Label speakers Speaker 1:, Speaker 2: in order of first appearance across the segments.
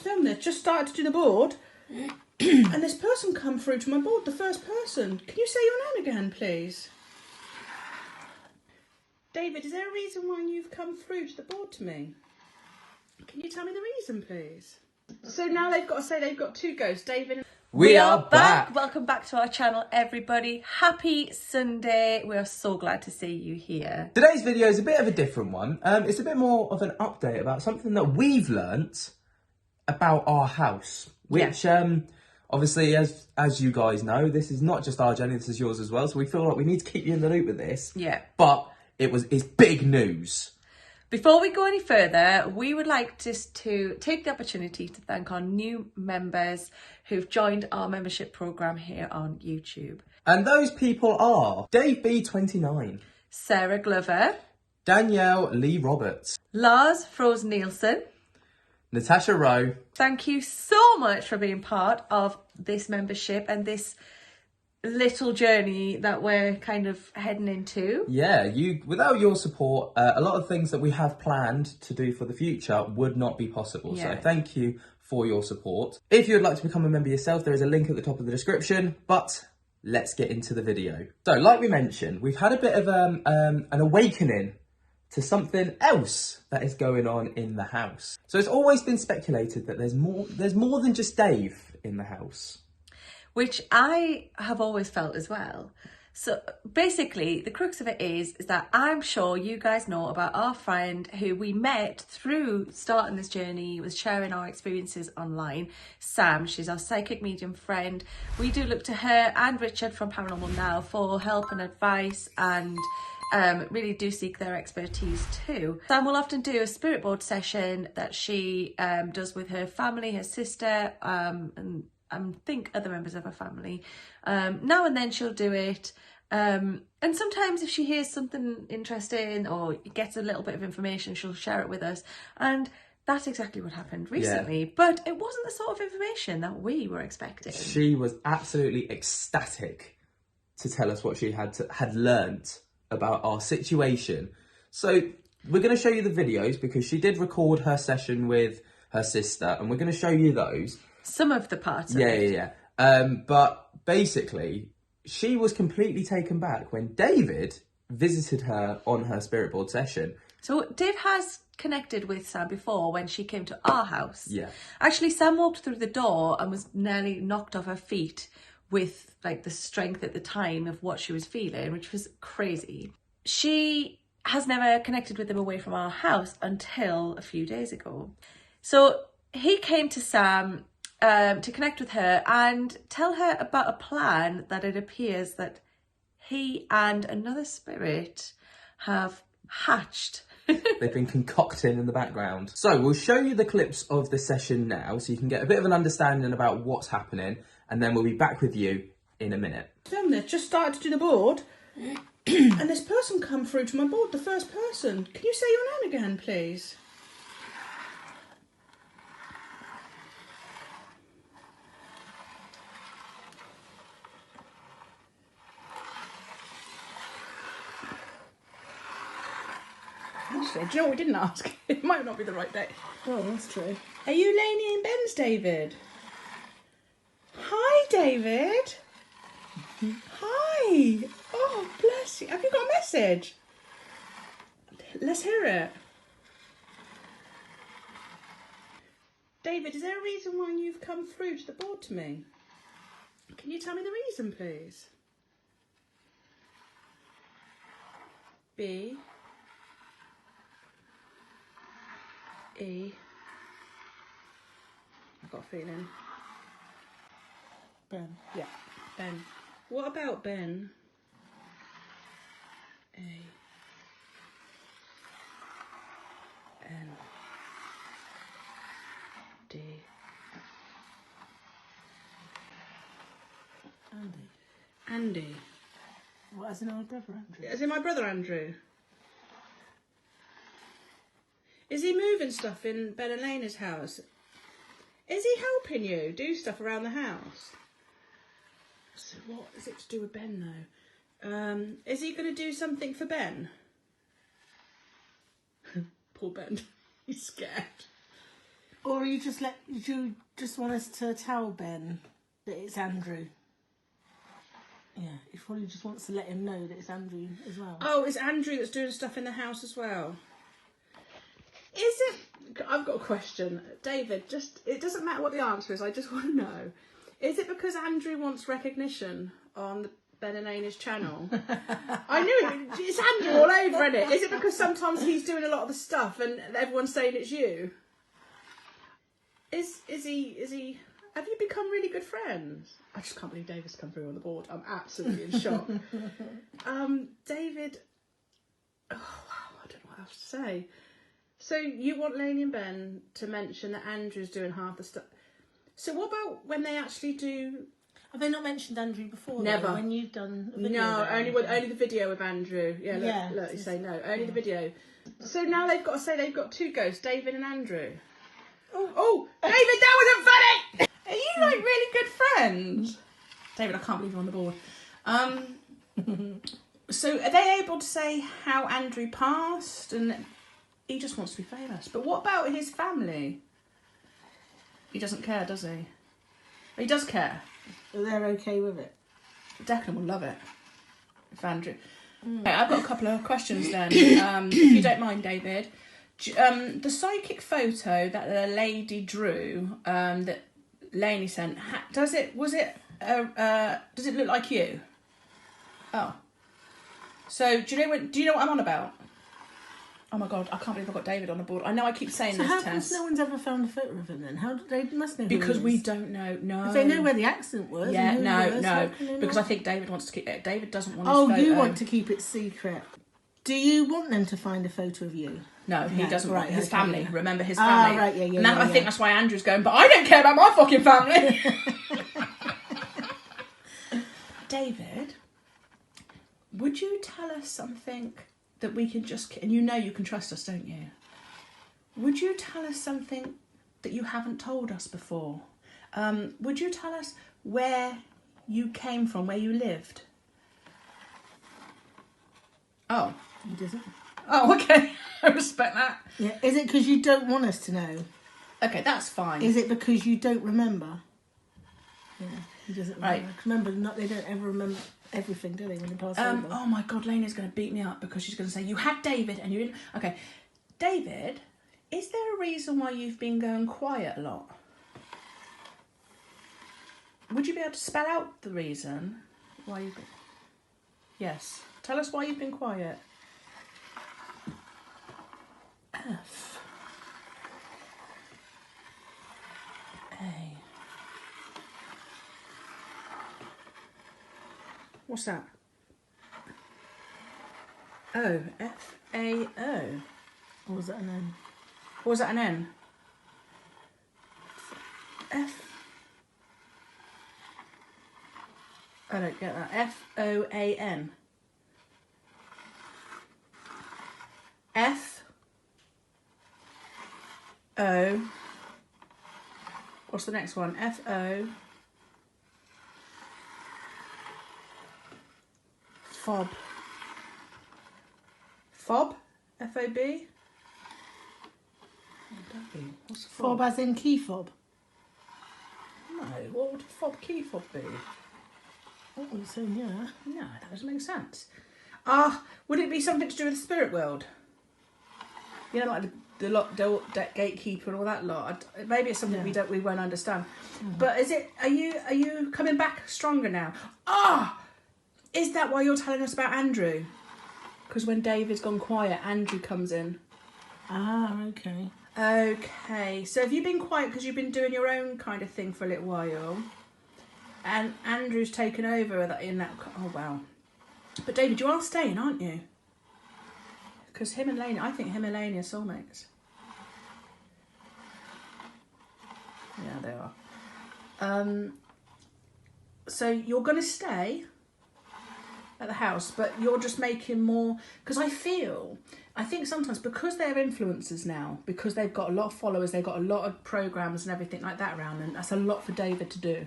Speaker 1: Done this, just started to do the board, and this person come through to my board, the first person. Can you say your name again, please? David, is there a reason why you've come through to the board to me? Can you tell me the reason, please? So now they've got to say they've got two ghosts, David and...
Speaker 2: We are back! Welcome back to our channel, everybody. Happy Sunday. We are so glad to see you here.
Speaker 3: Today's video is a bit of a different one. It's a bit more of an update about something that we've learnt about our house. Which, obviously, as you guys know, this is not just our journey, this is yours as well. So we feel like we need to keep you in the loop with this.
Speaker 2: Yeah.
Speaker 3: But it's big news.
Speaker 2: Before we go any further, we would like just to take the opportunity to thank our new members who've joined our membership programme here on YouTube.
Speaker 3: And those people are Dave B29,
Speaker 2: Sarah Glover,
Speaker 3: Danielle Lee Roberts,
Speaker 2: Lars Froze Nielsen,
Speaker 3: Natasha Rowe. Thank
Speaker 2: you so much for being part of this membership and this little journey that we're kind of heading into.
Speaker 3: Yeah, without your support, a lot of things that we have planned to do for the future would not be possible. Yeah. So thank you for your support. If you'd like to become a member yourself, there is a link at the top of the description, but let's get into the video. So like we mentioned, we've had a bit of an awakening to something else that is going on in the house. So it's always been speculated that there's more than just Dave in the house.
Speaker 2: Which I have always felt as well. So basically, the crux of it is that I'm sure you guys know about our friend who we met through starting this journey, was sharing our experiences online, Sam. She's our psychic medium friend. We do look to her and Richard from Paranormal Now for help and advice, and really do seek their expertise too. Sam will often do a spirit board session that she does with her family, her sister, and I think other members of her family. Now and then she'll do it. And sometimes if she hears something interesting or gets a little bit of information, she'll share it with us. And that's exactly what happened recently. Yeah. But it wasn't the sort of information that we were expecting.
Speaker 3: She was absolutely ecstatic to tell us what she had learnt about our situation. So we're going to show you the videos because she did record her session with her sister, and we're going to show you those.
Speaker 2: Some of the parts of it.
Speaker 3: Yeah. But basically, she was completely taken back when David visited her on her spirit board session.
Speaker 2: So Dave has connected with Sam before when she came to our house.
Speaker 3: Yeah.
Speaker 2: Actually, Sam walked through the door and was nearly knocked off her feet with like the strength at the time of what she was feeling, which was crazy. She has never connected with him away from our house until a few days ago. So he came to Sam to connect with her and tell her about a plan that it appears that he and another spirit have hatched.
Speaker 3: They've been concocting in the background. So we'll show you the clips of the session now so you can get a bit of an understanding about what's happening, and then we'll be back with you in a minute.
Speaker 1: Done this, just started to do the board, and this person come through to my board, the first person. Can you say your name again, please? Actually, do you know what we didn't ask? It might not be the right day.
Speaker 4: Oh, that's true.
Speaker 1: Are you Lainey and Ben's David? Hi, David. Hi. Oh, bless you. Have you got a message? Let's hear it. David, is there a reason why you've come through to the board to me? Can you tell me the reason, please? B. E. I've got a feeling.
Speaker 4: Ben.
Speaker 1: Yeah, Ben. What about Ben? A. N. D. Andy.
Speaker 4: What, as in our brother Andrew?
Speaker 1: As in my brother Andrew. Is he moving stuff in Ben and Lena's house? Is he helping you do stuff around the house? So what is it to do with Ben though? Is he going to do something for Ben? Poor Ben. He's scared.
Speaker 4: Or you just want us to tell Ben that it's Andrew? Yeah, he probably just wants to let him know that it's Andrew as well.
Speaker 1: Oh, it's Andrew that's doing stuff in the house as well. Is it... I've got a question. David, it doesn't matter what the answer is, I just want to know. Is it because Andrew wants recognition on the Ben and Lainey's channel? I knew it. It's Andrew all over, isn't it? Is it because sometimes he's doing a lot of the stuff and everyone's saying it's you? Is he... Have you become really good friends? I just can't believe David's come through on the board. I'm absolutely in shock. David... Oh, wow, I don't know what else to say. So you want Lainey and Ben to mention that Andrew's doing half the stuff. So what about when they actually do...
Speaker 4: Have they not mentioned Andrew before?
Speaker 1: Never.
Speaker 4: Though, when you've done a video?
Speaker 1: No, only the video of Andrew. Yeah, look, you say no. Only the video. So now they've got to say they've got two ghosts, David and Andrew. Oh, David, that wasn't funny! Are you like really good friends? David, I can't believe you're on the board. So are they able to say how Andrew passed? And he just wants to be famous. But what about his family? He doesn't care, does he? He does care.
Speaker 4: They're okay with it.
Speaker 1: Declan will love it. If Andrew. Okay, I've got a couple of questions then. If you don't mind, David. The psychic photo that the lady drew, that Lainey sent, does it look like you? Oh. So do you know what I'm on about? Oh my god, I can't believe I got David on the board. I know I keep saying
Speaker 4: so
Speaker 1: this,
Speaker 4: how
Speaker 1: Tess.
Speaker 4: come no one's ever found a photo of him then? How do they must know?
Speaker 1: Because
Speaker 4: who
Speaker 1: we
Speaker 4: he is.
Speaker 1: don't know. No.
Speaker 4: If they know where the accident was.
Speaker 1: Yeah,
Speaker 4: and who he was, how
Speaker 1: no.
Speaker 4: can they
Speaker 1: Because
Speaker 4: not?
Speaker 1: I think David wants to keep it. David doesn't want his
Speaker 4: Oh,
Speaker 1: photo.
Speaker 4: you want to keep it secret. Do you want them to find a photo of you?
Speaker 1: No, he doesn't want
Speaker 4: right,
Speaker 1: his
Speaker 4: okay,
Speaker 1: family.
Speaker 4: yeah.
Speaker 1: Remember his family.
Speaker 4: Right, yeah.
Speaker 1: And I think that's why Andrew's going, but I don't care about my fucking family. David, would you tell us something that we can just... And you know you can trust us, don't you? Would you tell us something that you haven't told us before? Would you tell us where you came from, where you lived? Oh.
Speaker 4: He doesn't.
Speaker 1: Oh, okay. I respect that.
Speaker 4: Yeah. Is it because you don't want us to know?
Speaker 1: Okay, that's fine.
Speaker 4: Is it because you don't remember? Yeah, he doesn't remember.
Speaker 1: Right.
Speaker 4: Remember, they don't ever remember everything, do they, when they pass over?
Speaker 1: Oh my god, Lainey's going to beat me up because she's going to say, you had David and you didn't... Okay, David, is there a reason why you've been going quiet a lot? Would you be able to spell out the reason why you've been... Yes. Tell us why you've been quiet. F. A. What's that? O. F. A. O.
Speaker 4: Or was that an N?
Speaker 1: Or was that an N? F. I don't get that. F-O-A-N. F. O. What's the next one? F. O. Fob. Fob? F-O-B? What's a fob?
Speaker 4: Fob as in key fob?
Speaker 1: No, what would fob key fob be?
Speaker 4: Oh, so yeah.
Speaker 1: No, that doesn't make sense. Would it be something to do with the spirit world? You know, like the gatekeeper and all that lot. Maybe it's something we won't understand. But is it? Are you coming back stronger now? Is that why you're telling us about Andrew? Because when David's gone quiet, Andrew comes in.
Speaker 4: Okay.
Speaker 1: Okay, so have you been quiet because you've been doing your own kind of thing for a little while? And Andrew's taken over in that... Oh, wow. But David, you are staying, aren't you? Because I think him and Lainey are soulmates. Yeah, they are. So you're going to stay at the house, but you're just making more... Because I think sometimes because they're influencers now, because they've got a lot of followers, they've got a lot of programmes and everything like that around, and that's a lot for David to do.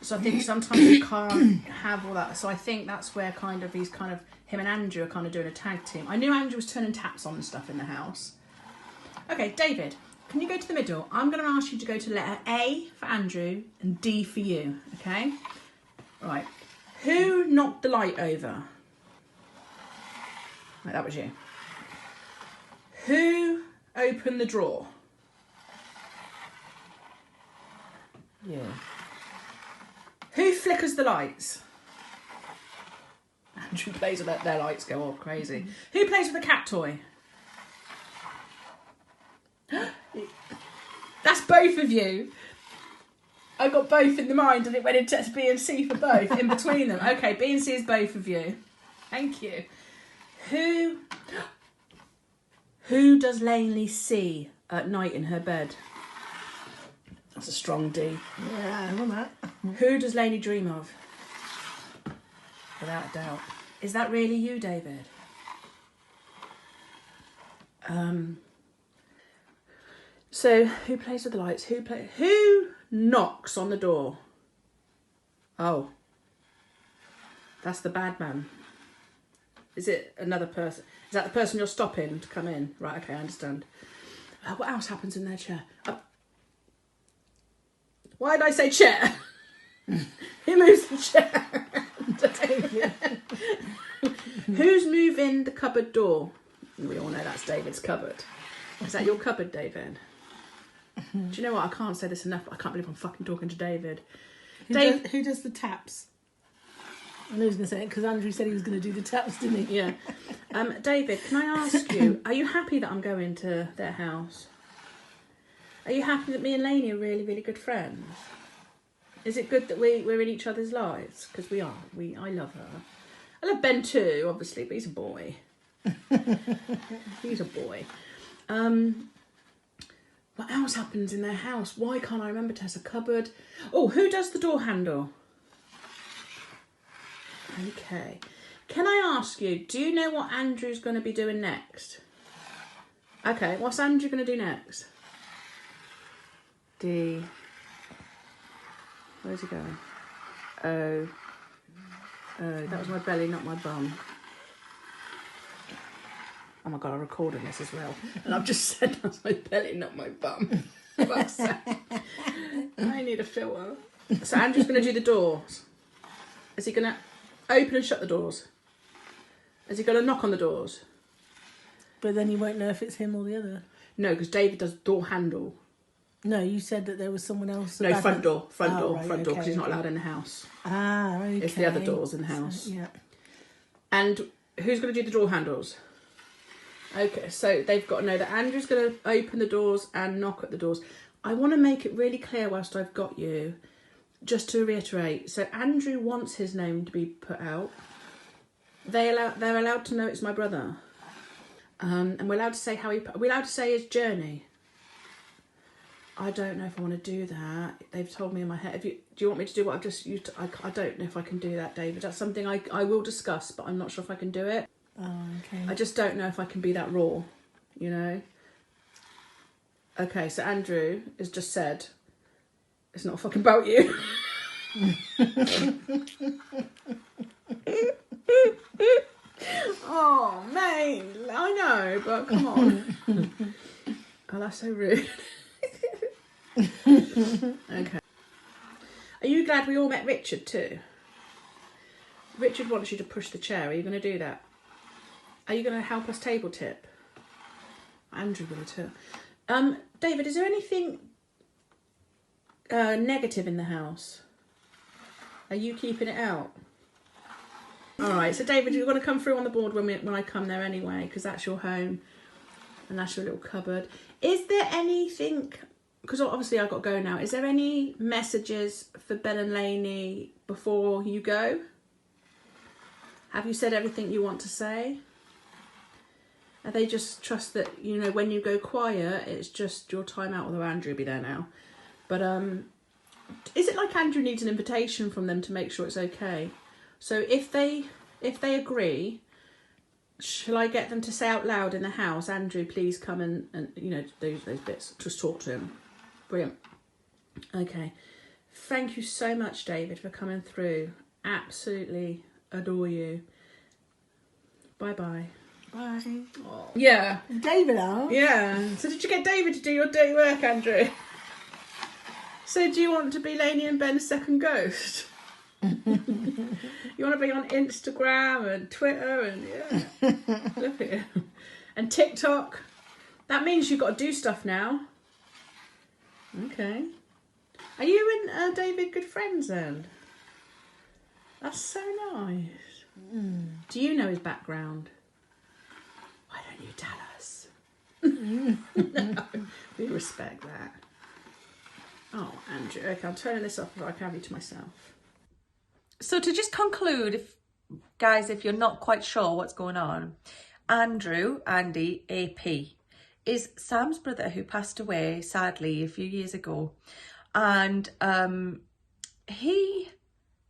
Speaker 1: So I think sometimes you can't have all that. So I think that's where him and Andrew are kind of doing a tag team. I knew Andrew was turning taps on and stuff in the house. Okay, David, Can you go to the middle? I'm going to ask you to go to letter A for Andrew and D for you, okay? Right. Who knocked the light over? Right, that was you. Who opened the drawer?
Speaker 4: Yeah.
Speaker 1: Who flickers the lights? Andrew plays with their lights go all crazy. Who plays with the cat toy? That's both of you. I got both in the mind and it went into B and C for both, in between them. Okay, B and C is both of you. Thank you. Who does Lainey see at night in her bed? That's a strong D.
Speaker 4: Yeah, I want that.
Speaker 1: Who does Lainey dream of? Without a doubt. Is that really you, David? So, who plays with the lights? Who knocks on the door? Oh. That's the bad man. Is it another person? Is that the person you're stopping to come in? Right, okay, I understand. What else happens in their chair? Why did I say chair? Who moves the chair? Who's moving the cupboard door? We all know that's David's cupboard. Is that your cupboard, David? Do you know what? I can't say this enough. I can't believe I'm fucking talking to David.
Speaker 4: Who does the taps? I knew he was going to say it because Andrew said he was going to do the taps, didn't he?
Speaker 1: Yeah. David, can I ask you, are you happy that I'm going to their house? Are you happy that me and Lainey are really, really good friends? Is it good that we're in each other's lives? Because we are. I love her. I love Ben too, obviously, but he's a boy. He's a boy. What else happens in their house? Why can't I remember? There's a cupboard. Oh, who does the door handle? Okay. Can I ask you, do you know what Andrew's going to be doing next? Okay, what's Andrew going to do next? D. Where's he going? O. That was my belly, not my bum. Oh my God, I'm recording this as well. And I've just said that's my belly, not my bum. I need a filter. So Andrew's going to do the doors. Is he going to open and shut the doors? Is he going to knock on the doors?
Speaker 4: But then you won't know if it's him or the other.
Speaker 1: No, because David does door handle.
Speaker 4: No, you said that there was someone else.
Speaker 1: No, front door,
Speaker 4: right,
Speaker 1: because he's not allowed in the house.
Speaker 4: Ah, okay.
Speaker 1: It's the other doors in the house.
Speaker 4: So, yeah.
Speaker 1: And who's going to do the door handles? Okay, so they've got to know that Andrew's going to open the doors and knock at the doors. I want to make it really clear whilst I've got you, just to reiterate. So Andrew wants his name to be put out. They're allowed to know it's my brother. And we're allowed to say we're allowed to say his journey. I don't know if I want to do that. They've told me in my head. Do you want me to do what I've just used? I don't know if I can do that, David. That's something I will discuss, but I'm not sure if I can do it.
Speaker 4: Oh, okay.
Speaker 1: I just don't know if I can be that raw, you know? Okay, so Andrew has just said, it's not fucking about you. Oh, mate, I know, but come on. Oh, that's so rude. Okay. Are you glad we all met Richard too? Richard wants you to push the chair. Are you going to do that? Are you going to help us table tip? Andrew will too. David, is there anything negative in the house? Are you keeping it out? All right. So David, you're going to come through on the board when I come there anyway, because that's your home and that's your little cupboard. Is there anything? Because obviously I've got to go now. Is there any messages for Ben and Lainey before you go? Have you said everything you want to say? Are they just trust that, you know, when you go quiet, it's just your time out, although Andrew will be there now. But is it like Andrew needs an invitation from them to make sure it's okay? So if they agree, shall I get them to say out loud in the house, Andrew, please come and you know, those bits, just talk to him. Brilliant. Okay. Thank you so much, David, for coming through. Absolutely adore you. Bye-bye.
Speaker 4: Bye.
Speaker 1: Yeah.
Speaker 4: David out.
Speaker 1: Yeah. So did you get David to do your dirty work, Andrew? So do you want to be Lainey and Ben's second ghost? You want to be on Instagram and Twitter and look at you. And TikTok. That means you've got to do stuff now. Okay. Are you and David good friends then? That's so nice. Do you know his background? Why don't you tell us? No, we respect that. Oh, Andrew. Okay, I'm turning this off so I can have you to myself.
Speaker 2: So to just conclude, if you're not quite sure what's going on, Andy, AP, is Sam's brother who passed away, sadly, a few years ago. And he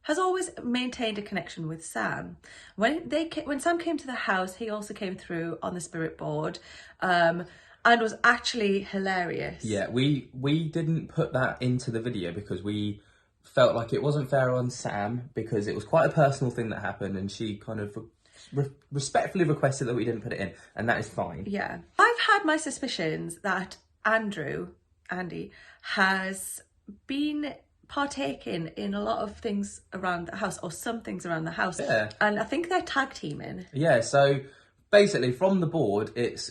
Speaker 2: has always maintained a connection with Sam. When Sam came to the house, he also came through on the spirit board and was actually hilarious.
Speaker 3: Yeah, we didn't put that into the video because we felt like it wasn't fair on Sam because it was quite a personal thing that happened and she kind of respectfully requested that we didn't put it in, and that is fine.
Speaker 2: Yeah. I've had my suspicions that Andy, has been partaking in a lot of things around the house, or some things around the house.
Speaker 3: Yeah.
Speaker 2: And I think they're tag teaming.
Speaker 3: Yeah, so basically from the board, it's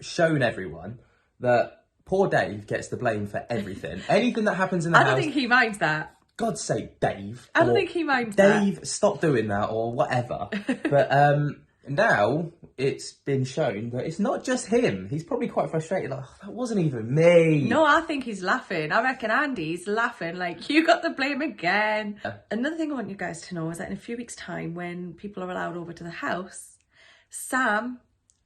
Speaker 3: shown everyone that poor Dave gets the blame for everything. Anything that happens in the house.
Speaker 2: I don't think he minds that.
Speaker 3: God's sake, Dave.
Speaker 2: I don't think he minds that.
Speaker 3: Dave, stop doing that or whatever. But now it's been shown that it's not just him. He's probably quite frustrated. Like, that wasn't even me.
Speaker 2: No, I think he's laughing. I reckon Andy's laughing like, you got the blame again.
Speaker 3: Yeah.
Speaker 2: Another thing I want you guys to know is that in a few weeks' time, when people are allowed over to the house, Sam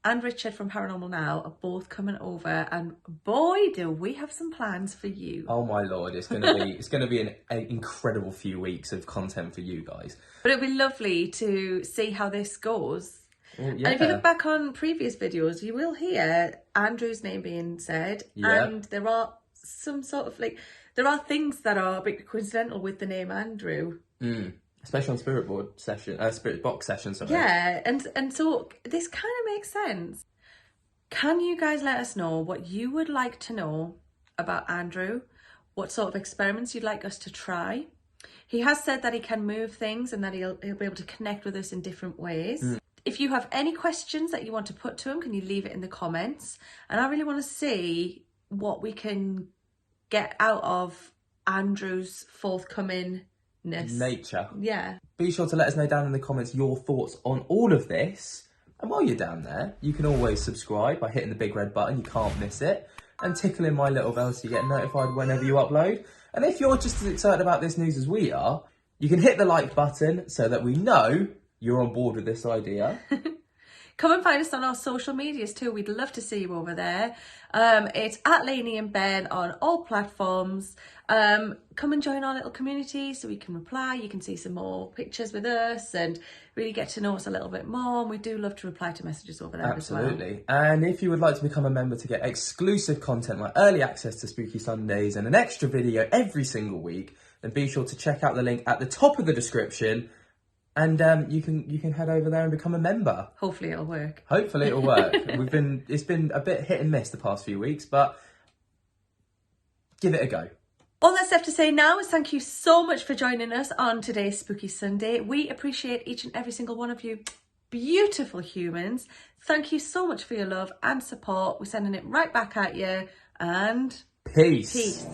Speaker 2: and Richard from Paranormal Now are both coming over, and boy, do we have some plans for you.
Speaker 3: Oh my Lord, it's gonna be an incredible few weeks of content for you guys.
Speaker 2: But it'd be lovely to see how this goes.
Speaker 3: Well, yeah.
Speaker 2: And if you look back on previous videos, you will hear Andrew's name being said,
Speaker 3: Yeah.
Speaker 2: and there are some sort of there are things that are a bit coincidental with the name Andrew.
Speaker 3: Especially on Spirit Box session, sorry.
Speaker 2: Yeah, and so this kind of makes sense. Can you guys let us know what you would like to know about Andrew? What sort of experiments you'd like us to try? He has said that he can move things and that he'll be able to connect with us in different ways. If you have any questions that you want to put to him, can you leave it in the comments? And I really want to see what we can get out of Andrew's forthcoming nature. Yeah.
Speaker 3: Be sure to let us know down in the comments your thoughts on all of this. And while you're down there, you can always subscribe by hitting the big red button. You can't miss it. And tickling my little bell so you get notified whenever you upload. And if you're just as excited about this news as we are, you can hit the like button so that we know you're on board with this idea.
Speaker 2: Come and find us on our social medias too. We'd love to see you over there. It's at Lainey and Ben on all platforms. Come and join our little community so we can reply. You can see some more pictures with us and really get to know us a little bit more. And we do love to reply to messages over there as well.
Speaker 3: Absolutely. And if you would like to become a member to get exclusive content like early access to Spooky Sundays and an extra video every single week, then be sure to check out the link at the top of the description. And you can head over there and become a member.
Speaker 2: Hopefully it'll work.
Speaker 3: Hopefully it'll work. It's been a bit hit and miss the past few weeks, but give it a go.
Speaker 2: All that's left to say now is thank you so much for joining us on today's Spooky Sunday. We appreciate each and every single one of you beautiful humans. Thank you so much for your love and support. We're sending it right back at you, and
Speaker 3: Peace.
Speaker 2: Peace.